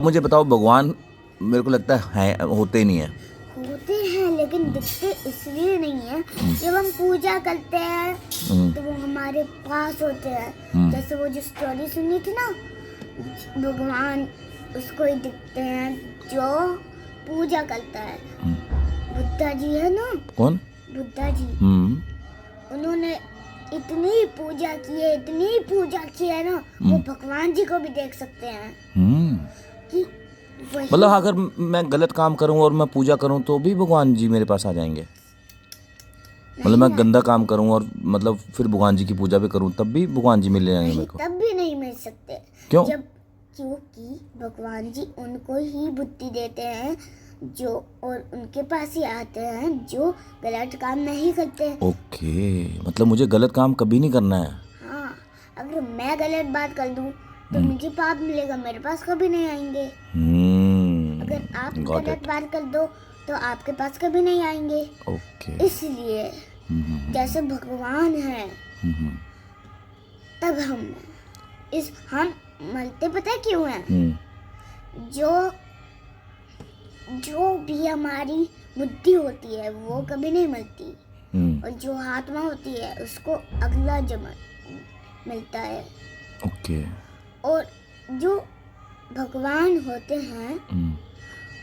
मुझे बताओ, भगवान मेरे को लगता है होते नहीं है। होते हैं लेकिन दिखते इसलिए नहीं है। जब हम पूजा करते हैं तो वो हमारे पास होते हैं। जैसे वो जो स्टोरी सुनी थी ना, भगवान उसको ही दिखते हैं जो पूजा करता है। बुद्धा जी है ना, कौन? बुद्धा जी, उन्होंने इतनी पूजा की है ना, वो भगवान जी को भी देख सकते हैं कि मतलब अगर मैं गलत काम करूं और मैं पूजा करूं तो भी भगवान जी मेरे पास आ जाएंगे? मतलब मैं गंदा काम करूं और मतलब फिर भगवान जी की पूजा भी करूं तब भी भगवान जी मिल जाएंगे मेरे को? तब भी नहीं मिल सकते। क्यों? क्योंकि भगवान जी उनको ही बुद्धि देते हैं जो, और उनके पास ही आते हैं जो गलत काम नहीं करते। ओके, मतलब मुझे गलत काम कभी नहीं करना है। हाँ, अगर मैं गलत बात कर दूं तो मुझे पाप मिलेगा, मेरे पास कभी नहीं आएंगे। अगर आप गलत बात कर दो तो आपके पास कभी नहीं आएंगे। ओके। इसलिए जैसे भगवान है तब हम मरते पता है क्यों हैं? जो भी हमारी बुद्धि होती है वो कभी नहीं मरती, और जो आत्मा होती है उसको अगला जन्म मिलता है। ओके। और जो भगवान होते हैं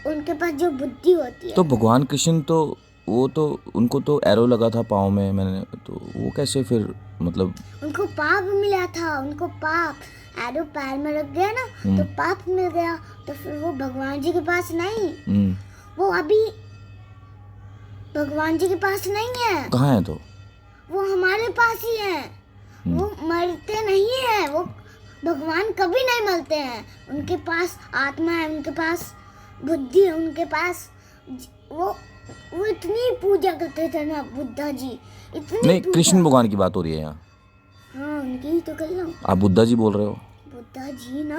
उनके पास जो बुद्धि होती है। तो भगवान कृष्ण तो वो तो उनको तो एरो लगा था पाँव में, मैंने तो वो कैसे फिर मतलब? उनको पाप मिला था, उनको पाप एरो पैर में रख गया ना तो पाप मिल गया, तो फिर वो भगवान जी के पास नहीं। वो अभी भगवान जी के पास नहीं है। कहाँ है तो? वो हमारे पास ही है। वो मरते नहीं है, वो भगवान कभी नहीं मरते हैं। उनके पास आत्मा है, उनके पास बुद्धि है, उनके पास वो इतनी पूजा करते थे ना बुद्धा जी, इतनी नहीं, कृष्ण भगवान की बात हो रही है यहाँ। हाँ, उनकी ही तो कर रहा हूँ। आप बुद्धा जी बोल रहे हो? बुद्धा जी ना,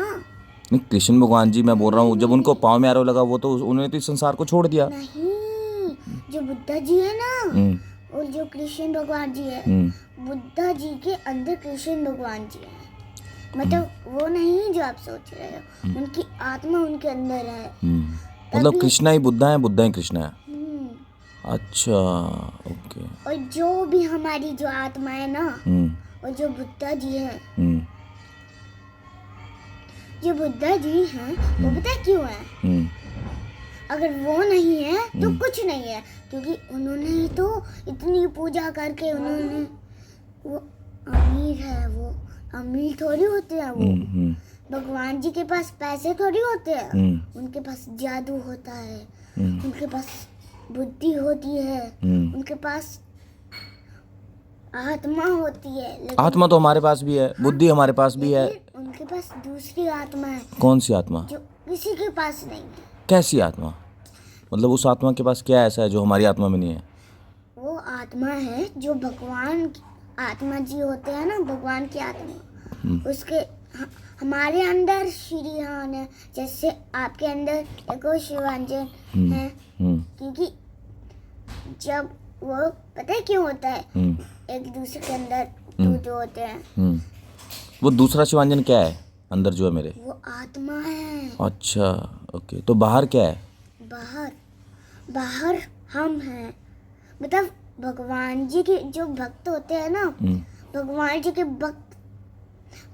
नहीं, कृष्ण भगवान जी मैं बोल रहा हूँ। जब उनको पाँव में एरो लगा वो तो उन्होंने तो इस संसार को छोड़ दिया। नहीं, जो बुद्धा जी है ना और जो कृष्ण भगवान जी है, बुद्धा जी के अंदर कृष्ण भगवान जी है। मतलब वो नहीं जो आप सोच रहे हो, उनकी आत्मा उनके अंदर है। मतलब कृष्णा ही बुद्धा है, बुद्धा ही कृष्णा है। अच्छा, ओके। और जो भी हमारी जो आत्मा है ना, और जो बुद्धा जी है, जो बुद्धा जी हैं वो पता है क्यों है? अगर वो नहीं है तो कुछ नहीं है, क्योंकि उन्होंने ही तो इतनी पूजा करके उन्होंने, वो अमीर है, वो अमीर थोड़ी होते हैं। वो भगवान जी के पास पैसे थोड़ी होते हैं, उनके पास जादू होता है, उनके पास बुद्धि होती है, उनके पास आत्मा होती है। आत्मा तो हमारे पास भी है, बुद्धि हमारे पास भी है। उनके पास दूसरी आत्मा है। कौन सी आत्मा? जो किसी के पास नहीं है। कैसी आत्मा? मतलब उस आत्मा के पास क्या ऐसा है जो हमारी आत्मा में नहीं है? वो आत्मा है जो भगवान आत्मा जी होते हैं ना, भगवान की आत्मा, उसके हमारे अंदर श्रीहान है, जैसे आपके अंदर एक और शिवांजन है। क्योंकि जब वो पता है क्यों होता है, एक दूसरे के अंदर जो होते हैं। वो दूसरा शिवांजन क्या है अंदर जो है मेरे? वो आत्मा है। अच्छा, ओके। तो बाहर क्या है? बाहर हम हैं। मतलब भगवान जी के जो भक्त होते हैं ना, भगवान जी के भक्त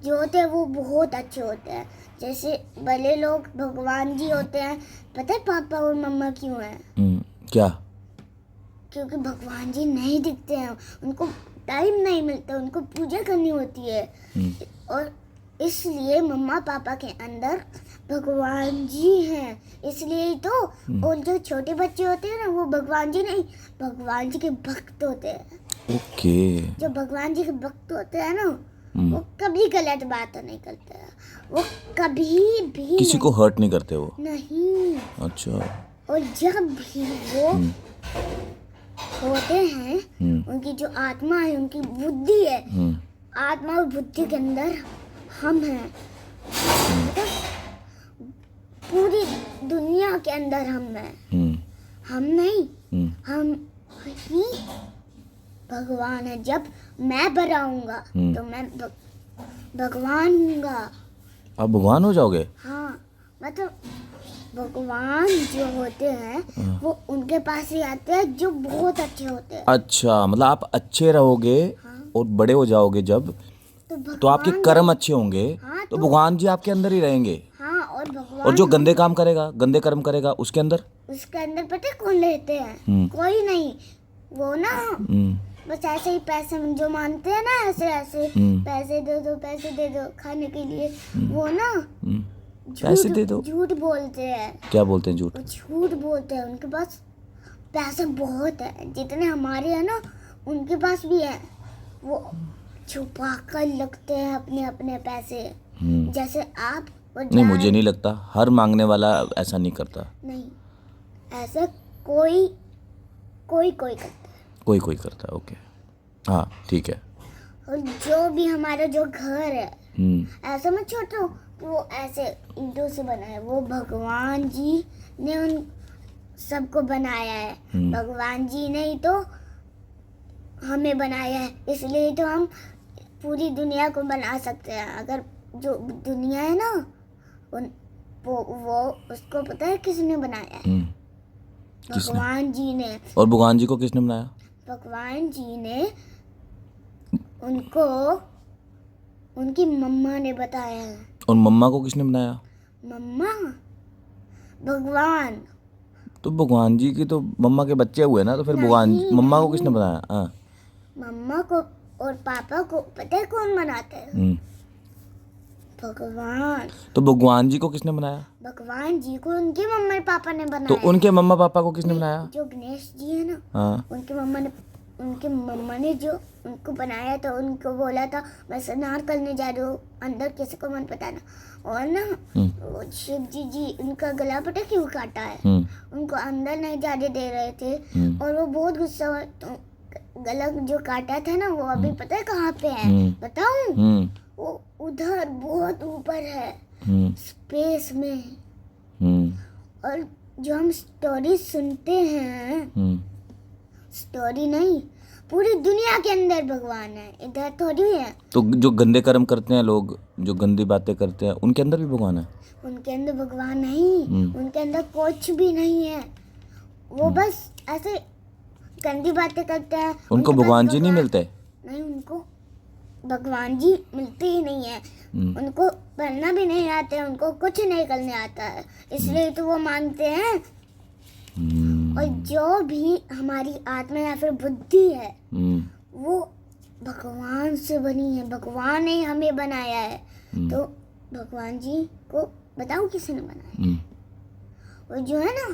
जो होते हैं वो बहुत अच्छे होते हैं। जैसे भले लोग भगवान जी होते हैं। पता है पापा और मम्मा क्यों हैं? क्या? क्योंकि भगवान जी नहीं दिखते हैं, उनको टाइम नहीं मिलता, उनको पूजा करनी होती है। और इसलिए मम्मा पापा के अंदर भगवान जी हैं, इसलिए तो। और जो छोटे बच्चे होते हैं ना, वो भगवान जी नहीं, भगवान जी के भक्त होते हैं। ओके। जो भगवान जी के भक्त होते हैं ना, वो कभी गलत बात नहीं करते हैं, वो कभी भी किसी को हर्ट नहीं करते वो? नहीं। अच्छा। और जब भी वो होते हैं, उनकी जो आत्मा है, उनकी बुद्धि है, आत्मा और बुद्धि के अंदर हम हैं। मतलब पूरी दुनिया के अंदर हम हैं। हम नहीं, हम ही भगवान है। जब मैं बड़ा हूँगा तो मैं भगवान हूँगा। आप भगवान हो जाओगे? हाँ, मतलब भगवान जो होते हैं वो उनके पास ही आते हैं जो बहुत अच्छे होते हैं। अच्छा, मतलब आप अच्छे रहोगे और बड़े हो जाओगे जब, तो तो आपके कर्म अच्छे होंगे, हाँ, तो भगवान जी आपके अंदर ही रहेंगे। हाँ, और और भगवान जो गंदे काम करेगा, गंदे कर्म करेगा, उसके अंदर उसके अंदर पता है कौन रहते हैं? कोई नहीं, वो ना बस ऐसे ही पैसे जो मानते हैं ना, ऐसे ऐसे पैसे दे दो खाने के लिए, वो ना पैसे दे दो। झूठ बोलते हैं। क्या बोलते हैं झूठ? वो झूठ बोलते हैं, उनके पास पैसे बहुत है, जितने हमारे हैं ना उनके पास भी है। वो छुपा कर लगते हैं अपने अपने पैसे, जैसे आप और नहीं, मुझे नहीं लगता हर मांगने वाला ऐसा नहीं करता। नहीं, ऐसे कोई करता है। कोई करता है, ओके, हाँ ठीक है। और जो भी हमारा जो घर है ऐसे मत छोड़ो, वो ऐसे ईंटों से बना है, वो भगवान जी ने उन सबको बनाया है। भगवान जी ने ही तो हमें बनाया है, इसलिए तो हम पूरी दुनिया को बना सकते हैं। अगर जो दुनिया है ना वो उसको पता है किसने बनाया है? भगवान जी ने। और भगवान जी को किसने बनाया? भगवान जी ने उनको उनकी मम्मा ने बताया है। और मम्मा को किसने बनाया? मम्मा भगवान। तो भगवान जी की तो मम्मा के बच्चे हुए ना, तो फिर भगवान मम्मा को किसने बनाया? हाँ, मम्मा को और पापा को पता है कौन बनाता है? भगवान। तो भगवान जी को किसने बनाया? भगवान जी को उनके मम्मा पापा ने बनाया। तो उनके मम्मा पापा को किसने बनाया? जो गणेश जी है ना, हाँ, उनके मम्मा ने जो उनको बनाया था, उनको बोला था मैं स्नान करने जा रही हूँ, अंदर किसी को मत बताना। और ना वो शिव जी उनका गला पता क्यों काटा है? उनको अंदर नहीं जाने दे रहे थे, और वो बहुत गुस्सा हुआ। तो गला जो काटा था ना, वो अभी पता है कहाँ पे है? बताऊं? वो उधर बहुत ऊपर है, स्पेस में। और जो हम स्टोरी सुनते हैं, स्टोरी नहीं, पूरी दुनिया के अंदर भगवान है, इधर थोड़ी है। तो जो गंदे कर्म करते हैं लोग, जो गंदी बातें करते हैं, उनके अंदर भी भगवान है? उनके अंदर भगवान नहीं, उनके अंदर कुछ भी नहीं है। वो बस ऐसे गंदी बातें करते हैं। उनको भगवान जी नहीं मिलते? नहीं, उनको भगवान जी मिलते ही नहीं है। उनको पढ़ना भी नहीं आता है, उनको कुछ नहीं करने आता है, इसलिए तो वो मांगते हैं। और जो भी हमारी आत्मा या फिर बुद्धि है, वो भगवान से बनी है, भगवान ने हमें बनाया है। तो भगवान जी को बताओ किसने बनाया? और जो है ना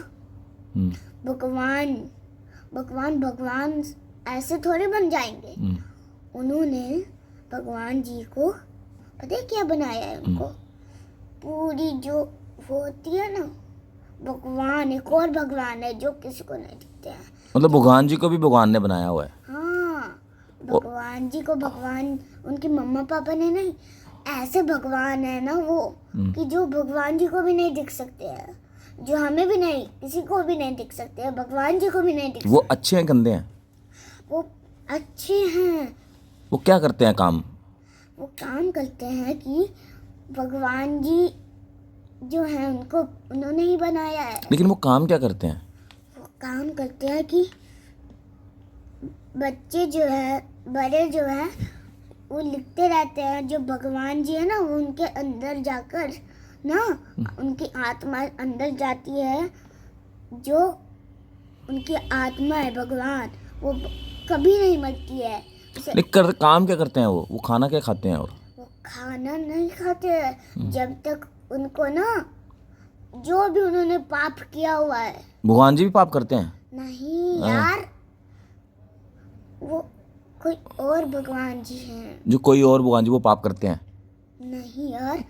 भगवान ऐसे थोड़े बन जाएंगे। उन्होंने भगवान जी को पता है क्या बनाया है? उनको पूरी जो होती है ना भगवान, एक और भगवान है जो किसी को नहीं दिखते हैं। मतलब भगवान जी को भी भगवान ने बनाया हुआ है? हाँ, भगवान जी को भगवान उनके मम्मा पापा ने नहीं, ऐसे भगवान है ना वो कि जो भगवान जी को भी नहीं दिख सकते हैं, जो हमें भी नहीं, किसी को भी नहीं दिख सकते हैं, भगवान जी को भी नहीं दिख सकते। वो अच्छे हैं गंदे हैं? वो अच्छे हैं। वो क्या करते हैं काम? वो काम करते हैं कि भगवान जी जो है उनको उन्होंने ही बनाया है। लेकिन वो काम क्या करते हैं? वो काम करते हैं कि बच्चे जो है, बड़े जो है, वो लिखते रहते हैं। जो भगवान जी है ना, वो उनके अंदर जाकर ना, उनकी आत्मा अंदर जाती है। जो उनकी आत्मा है भगवान, वो कभी नहीं मरती है। काम क्या करते हैं वो खाना क्या खाते हैं? और वो खाना नहीं खाते जब तक उनको ना, जो भी उन्होंने पाप किया हुआ है। भगवान जी भी पाप करते हैं? नहीं यार, वो कोई और भगवान जी हैं। जो कोई और भगवान जी वो पाप करते हैं? नहीं यार,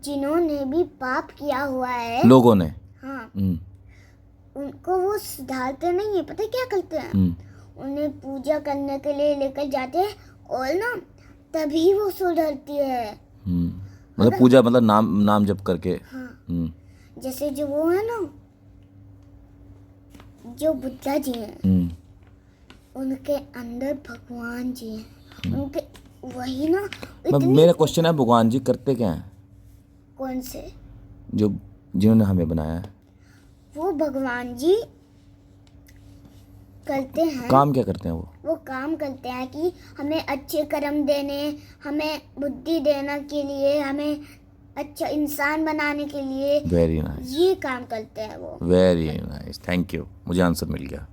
जिन्होंने भी पाप किया हुआ है लोगों ने, हाँ, उनको वो सुधारते नहीं है। पता है क्या करते हैं? उन्हें पूजा करने के लिए लेकर जाते हैं, और ना तभी वो सुधरती है। मतलब पूजा, मतलब नाम जप करके। हाँ। जैसे जो वो है ना, जो बुद्धा जी हैं, उनके अंदर भगवान जी हैं। उनके वही ना मेरा क्वेश्चन है, भगवान जी करते क्या हैं? कौन से? जो जिन्होंने हमें बनाया है? वो भगवान जी करते हैं। काम क्या करते हैं वो? वो काम करते हैं कि हमें अच्छे कर्म देने, हमें बुद्धि देने के लिए, हमें अच्छा इंसान बनाने के लिए वेरी नाइस, ये काम करते हैं वो। वेरी नाइस, थैंक यू, मुझे आंसर मिल गया।